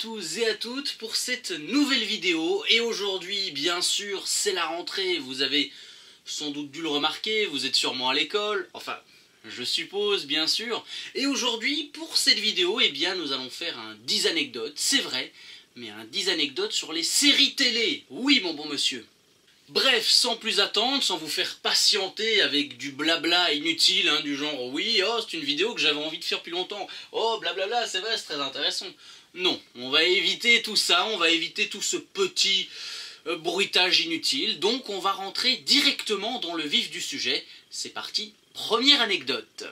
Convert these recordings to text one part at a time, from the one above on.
tous et à toutes pour cette nouvelle vidéo. Et aujourd'hui, bien sûr, c'est la rentrée. Vous avez sans doute dû le remarquer, vous êtes sûrement à l'école. Enfin, je suppose, bien sûr. Et aujourd'hui, pour cette vidéo, eh bien, nous allons faire un 10 anecdotes. C'est vrai, mais un 10 anecdotes sur les séries télé. Oui, mon bon monsieur. Bref, sans plus attendre, sans vous faire patienter avec du blabla inutile, hein, du genre « Oui, oh, c'est une vidéo que j'avais envie de faire depuis longtemps. Oh, blablabla, c'est vrai, c'est très intéressant. » Non, on va éviter tout ça, on va éviter tout ce petit bruitage inutile. Donc on va rentrer directement dans le vif du sujet. C'est parti, première anecdote.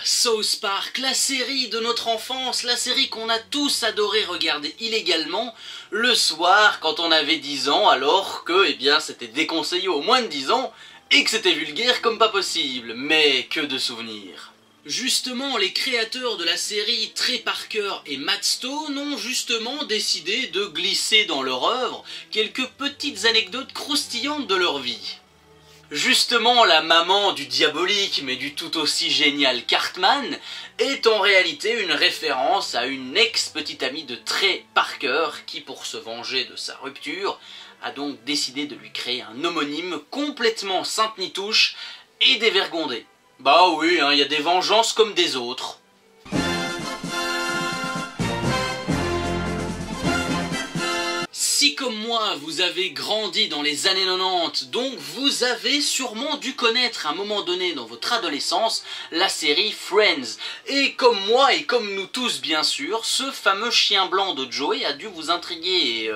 South Park, la série de notre enfance, la série qu'on a tous adoré regarder illégalement le soir quand on avait 10 ans, alors que, eh bien, c'était déconseillé aux moins de 10 ans et que c'était vulgaire comme pas possible. Mais que de souvenirs. Justement, les créateurs de la série Trey Parker et Matt Stone ont justement décidé de glisser dans leur œuvre quelques petites anecdotes croustillantes de leur vie. Justement, la maman du diabolique, mais du tout aussi génial Cartman, est en réalité une référence à une ex-petite amie de Trey Parker qui, pour se venger de sa rupture, a donc décidé de lui créer un homonyme complètement sainte-nitouche et dévergondé. Bah oui, hein, y a des vengeances comme des autres. Si comme moi, vous avez grandi dans les années 90, donc vous avez sûrement dû connaître à un moment donné dans votre adolescence la série Friends. Et comme moi et comme nous tous bien sûr, ce fameux chien blanc de Joey a dû vous intriguer et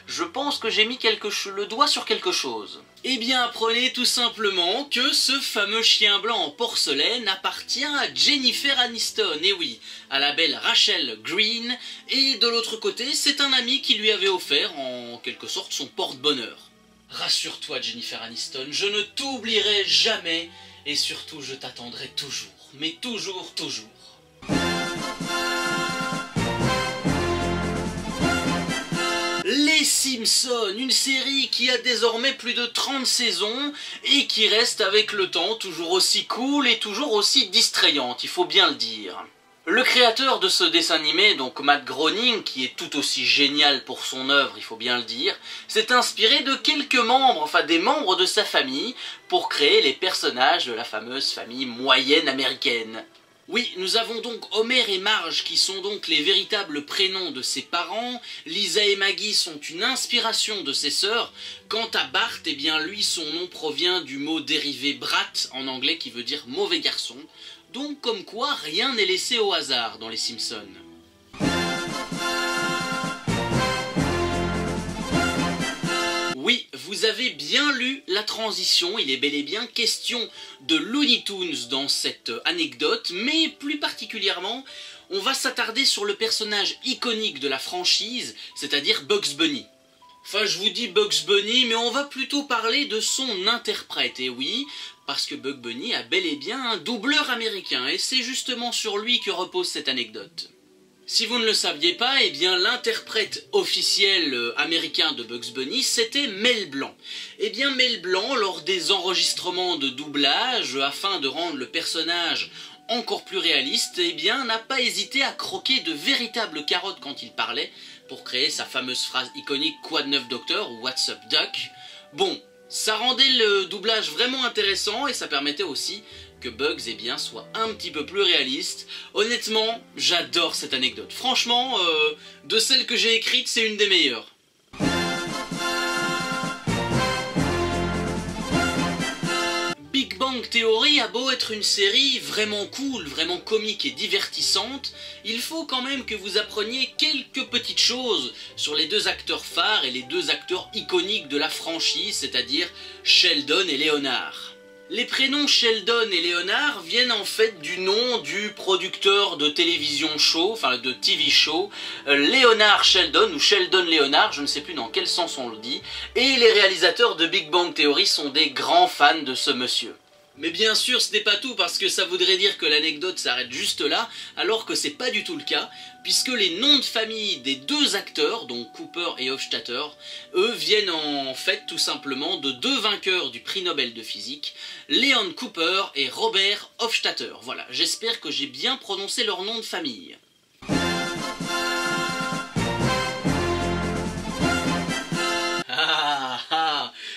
je pense que j'ai mis le doigt sur quelque chose. Eh bien apprenez tout simplement que ce fameux chien blanc en porcelaine appartient à Jennifer Aniston, et oui, à la belle Rachel Green, et de l'autre côté, c'est un ami qui lui avait offert en quelque sorte son porte-bonheur. Rassure-toi Jennifer Aniston, je ne t'oublierai jamais, et surtout je t'attendrai toujours, mais toujours, toujours. Les Simpsons, une série qui a désormais plus de 30 saisons et qui reste avec le temps toujours aussi cool et toujours aussi distrayante, il faut bien le dire. Le créateur de ce dessin animé, donc Matt Groening, qui est tout aussi génial pour son œuvre, il faut bien le dire, s'est inspiré de quelques membres, enfin des membres de sa famille, pour créer les personnages de la fameuse famille moyenne américaine. Oui, nous avons donc Homer et Marge qui sont donc les véritables prénoms de ses parents, Lisa et Maggie sont une inspiration de ses sœurs, quant à Bart, eh bien lui son nom provient du mot dérivé brat en anglais qui veut dire mauvais garçon, donc comme quoi rien n'est laissé au hasard dans les Simpsons. Oui, vous avez bien lu la transition, il est bel et bien question de Looney Tunes dans cette anecdote, mais plus particulièrement, on va s'attarder sur le personnage iconique de la franchise, c'est-à-dire Bugs Bunny. Enfin, je vous dis Bugs Bunny, mais on va plutôt parler de son interprète, et oui, parce que Bugs Bunny a bel et bien un doubleur américain, et c'est justement sur lui que repose cette anecdote. Si vous ne le saviez pas, eh bien l'interprète officiel américain de Bugs Bunny, c'était Mel Blanc. Eh bien Mel Blanc, lors des enregistrements de doublage, afin de rendre le personnage encore plus réaliste, eh bien n'a pas hésité à croquer de véritables carottes quand il parlait, pour créer sa fameuse phrase iconique « Quoi de neuf docteur » ou « What's up Doc ?» Bon, ça rendait le doublage vraiment intéressant et ça permettait aussi que Bugs eh bien, soit un petit peu plus réaliste. Honnêtement, j'adore cette anecdote. Franchement, de celles que j'ai écrites, c'est une des meilleures. Big Bang Theory a beau être une série vraiment cool, vraiment comique et divertissante, il faut quand même que vous appreniez quelques petites choses sur les deux acteurs phares et les deux acteurs iconiques de la franchise, c'est-à-dire Sheldon et Leonard. Les prénoms Sheldon et Leonard viennent en fait du nom du producteur de télévision show, enfin de TV show, Leonard Sheldon ou Sheldon Leonard, je ne sais plus dans quel sens on le dit, et les réalisateurs de Big Bang Theory sont des grands fans de ce monsieur. Mais bien sûr, ce n'est pas tout, parce que ça voudrait dire que l'anecdote s'arrête juste là, alors que c'est pas du tout le cas, puisque les noms de famille des deux acteurs, donc Cooper et Hofstadter, eux viennent en fait tout simplement de deux vainqueurs du prix Nobel de physique, Leon Cooper et Robert Hofstadter. Voilà, j'espère que j'ai bien prononcé leur nom de famille.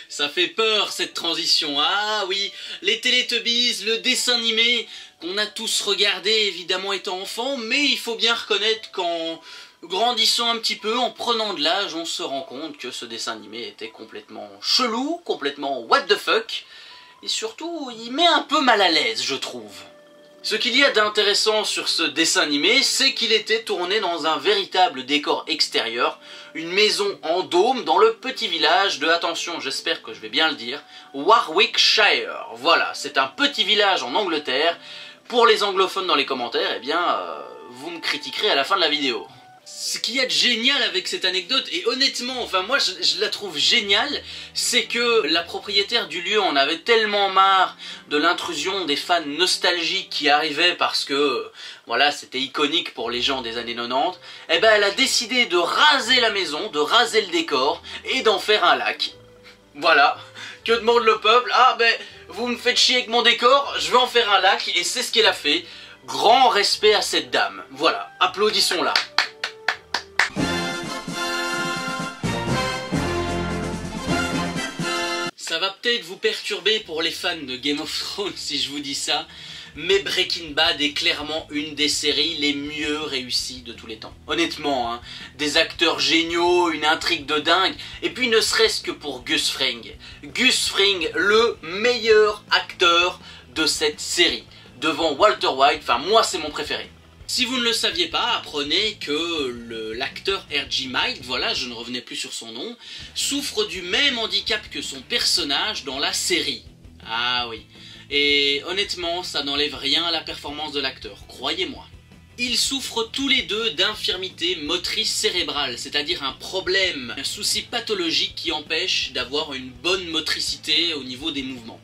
Ça fait peur cette transition, ah oui, les Teletubbies, le dessin animé qu'on a tous regardé évidemment étant enfant, mais il faut bien reconnaître qu'en grandissant un petit peu, en prenant de l'âge, on se rend compte que ce dessin animé était complètement chelou, complètement what the fuck, et surtout il met un peu mal à l'aise je trouve. Ce qu'il y a d'intéressant sur ce dessin animé, c'est qu'il était tourné dans un véritable décor extérieur, une maison en dôme dans le petit village de, attention, j'espère que je vais bien le dire, Warwickshire. Voilà, c'est un petit village en Angleterre. Pour les anglophones dans les commentaires, eh bien, vous me critiquerez à la fin de la vidéo. Ce qu'il y a de génial avec cette anecdote, et honnêtement, enfin moi je la trouve géniale, c'est que la propriétaire du lieu en avait tellement marre de l'intrusion des fans nostalgiques qui arrivaient parce que, voilà, c'était iconique pour les gens des années 90, et ben elle a décidé de raser la maison, de raser le décor, et d'en faire un lac. Voilà, que demande le peuple? Ah ben, vous me faites chier avec mon décor, je vais en faire un lac, et c'est ce qu'elle a fait. Grand respect à cette dame, voilà, applaudissons-la. Ça va peut-être vous perturber pour les fans de Game of Thrones si je vous dis ça, mais Breaking Bad est clairement une des séries les mieux réussies de tous les temps. Honnêtement, hein, des acteurs géniaux, une intrigue de dingue, et puis ne serait-ce que pour Gus Fring. Gus Fring, le meilleur acteur de cette série, devant Walter White, enfin moi c'est mon préféré. Si vous ne le saviez pas, apprenez que l'acteur R.J. Mike, voilà, je ne revenais plus sur son nom, souffre du même handicap que son personnage dans la série. Ah oui. Et honnêtement, ça n'enlève rien à la performance de l'acteur, croyez-moi. Ils souffrent tous les deux d'infirmité motrice cérébrale, c'est-à-dire un problème, un souci pathologique qui empêche d'avoir une bonne motricité au niveau des mouvements.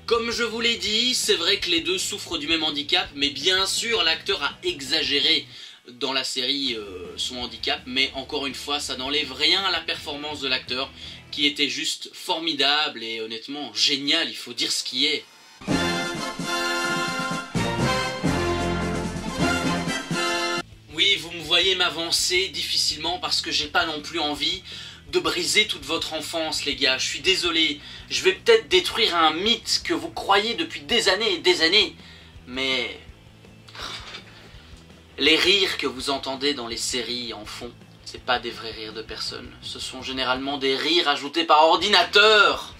Comme je vous l'ai dit, c'est vrai que les deux souffrent du même handicap, mais bien sûr l'acteur a exagéré dans la série son handicap, mais encore une fois, ça n'enlève rien à la performance de l'acteur, qui était juste formidable et honnêtement génial, il faut dire ce qui est. Oui, vous me voyez m'avancer difficilement parce que j'ai pas non plus envie de briser toute votre enfance, les gars. Je suis désolé. Je vais peut-être détruire un mythe que vous croyez depuis des années et des années. Mais les rires que vous entendez dans les séries en fond, c'est pas des vrais rires de personne. Ce sont généralement des rires ajoutés par ordinateur.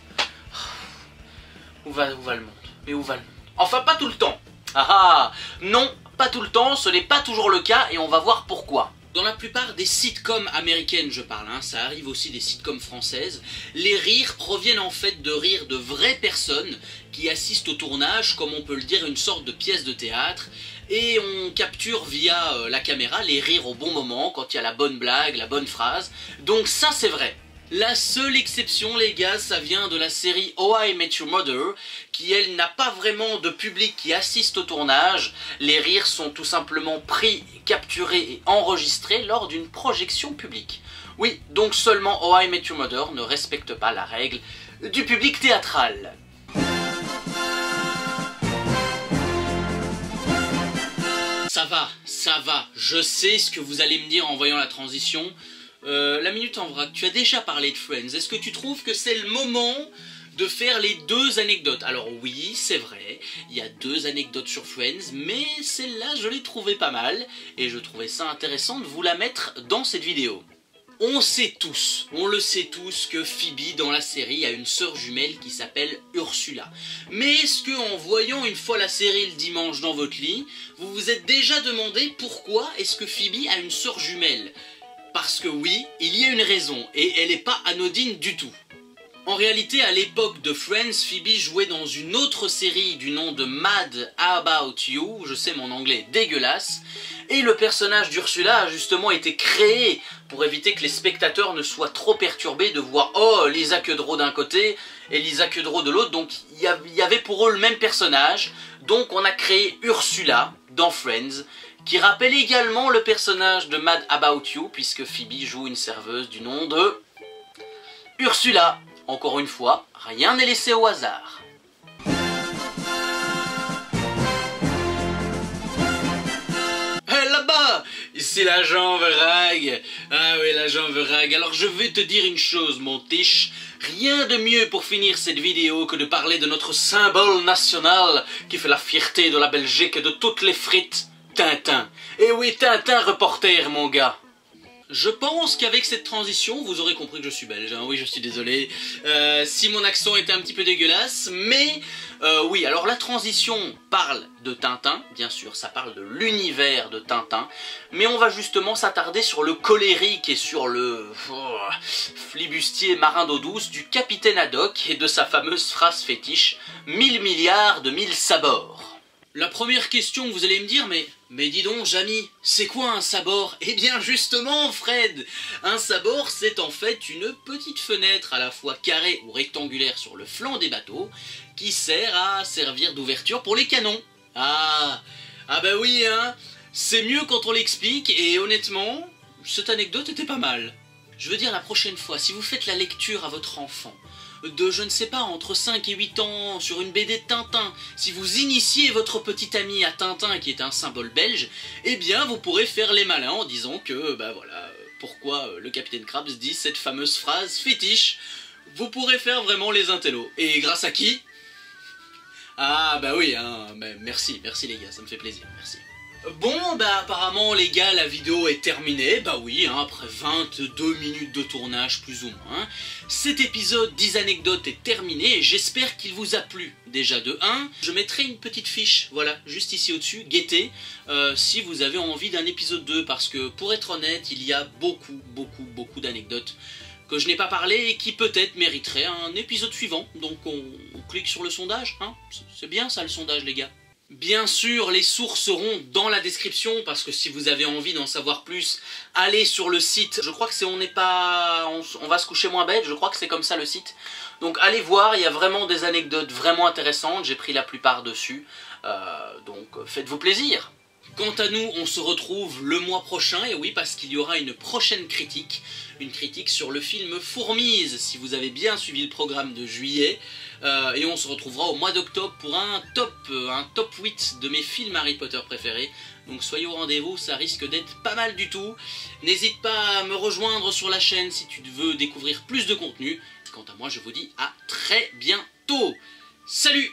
Où va le monde? Mais où va le monde? Enfin, pas tout le temps. Ah ah, non, pas tout le temps, ce n'est pas toujours le cas et on va voir pourquoi. Dans la plupart des sitcoms américaines, je parle, hein, ça arrive aussi des sitcoms françaises, les rires proviennent en fait de rires de vraies personnes qui assistent au tournage, comme on peut le dire, une sorte de pièce de théâtre, et on capture via la caméra les rires au bon moment, quand il y a la bonne blague, la bonne phrase, donc ça c'est vrai. La seule exception, les gars, ça vient de la série How I Met Your Mother, qui elle n'a pas vraiment de public qui assiste au tournage. Les rires sont tout simplement pris, capturés et enregistrés lors d'une projection publique. Oui, donc seulement How I Met Your Mother ne respecte pas la règle du public théâtral. Ça va, je sais ce que vous allez me dire en voyant la transition. La minute en vrac, tu as déjà parlé de Friends, est-ce que tu trouves que c'est le moment de faire les deux anecdotes? Alors oui, c'est vrai, il y a deux anecdotes sur Friends, mais celle-là je l'ai trouvée pas mal, et je trouvais ça intéressant de vous la mettre dans cette vidéo. On le sait tous que Phoebe dans la série a une sœur jumelle qui s'appelle Ursula. Mais est-ce que en voyant une fois la série le dimanche dans votre lit, vous vous êtes déjà demandé pourquoi est-ce que Phoebe a une sœur jumelle? Parce que oui, il y a une raison, et elle n'est pas anodine du tout. En réalité, à l'époque de Friends, Phoebe jouait dans une autre série du nom de Mad About You, je sais mon anglais est dégueulasse, et le personnage d'Ursula a justement été créé pour éviter que les spectateurs ne soient trop perturbés de voir oh Lisa Kudrow d'un côté et Lisa Kudrow de l'autre, donc il y avait pour eux le même personnage. Donc on a créé Ursula dans Friends, qui rappelle également le personnage de Mad About You, puisque Phoebe joue une serveuse du nom de Ursula. Encore une fois, rien n'est laissé au hasard. Là-bas, c'est l'agent Verag. Ah oui, l'agent Verag. Alors je vais te dire une chose, mon tiche. Rien de mieux pour finir cette vidéo que de parler de notre symbole national qui fait la fierté de la Belgique et de toutes les frites, Tintin. Et oui, Tintin reporter, mon gars. Je pense qu'avec cette transition, vous aurez compris que je suis belge, hein. Oui, je suis désolé si mon accent était un petit peu dégueulasse, mais oui, alors la transition parle de Tintin, bien sûr, ça parle de l'univers de Tintin, mais on va justement s'attarder sur le colérique et sur le flibustier marin d'eau douce du capitaine Haddock et de sa fameuse phrase fétiche « 1000 milliards de 1000 sabords ». La première question que vous allez me dire, mais dis donc, Jamy, c'est quoi un sabord? Eh bien justement, Fred, un sabord c'est en fait une petite fenêtre à la fois carrée ou rectangulaire sur le flanc des bateaux qui sert à servir d'ouverture pour les canons. Ah bah oui, hein, c'est mieux quand on l'explique et honnêtement, cette anecdote était pas mal. Je veux dire, la prochaine fois, si vous faites la lecture à votre enfant, de, je ne sais pas, entre 5 et 8 ans, sur une BD de Tintin, si vous initiez votre petit ami à Tintin, qui est un symbole belge, eh bien, vous pourrez faire les malins en disant que, bah voilà, pourquoi le capitaine Krabs dit cette fameuse phrase fétiche. Vous pourrez faire vraiment les intellos. Et grâce à qui? Ah, bah oui, hein, merci les gars, ça me fait plaisir, merci. Bon, bah apparemment les gars, la vidéo est terminée, bah oui, hein, après 22 minutes de tournage plus ou moins. Cet épisode 10 anecdotes est terminé et j'espère qu'il vous a plu. Déjà de 1, je mettrai une petite fiche, voilà, juste ici au-dessus, guettez, si vous avez envie d'un épisode 2, parce que pour être honnête, il y a beaucoup d'anecdotes que je n'ai pas parlé et qui peut-être mériteraient un épisode suivant. Donc on clique sur le sondage, hein, c'est bien ça le sondage les gars. Bien sûr, les sources seront dans la description, parce que si vous avez envie d'en savoir plus, allez sur le site. Je crois que c'est on va se coucher moins bête, je crois que c'est comme ça le site. Donc allez voir, il y a vraiment des anecdotes vraiment intéressantes, j'ai pris la plupart dessus. Donc faites-vous plaisir. Quant à nous, on se retrouve le mois prochain, et oui, parce qu'il y aura une prochaine critique. Une critique sur le film Fourmise, si vous avez bien suivi le programme de juillet. Et on se retrouvera au mois d'octobre pour un top 8 de mes films Harry Potter préférés. Donc soyez au rendez-vous, ça risque d'être pas mal du tout. N'hésite pas à me rejoindre sur la chaîne si tu veux découvrir plus de contenu. Quant à moi, je vous dis à très bientôt. Salut!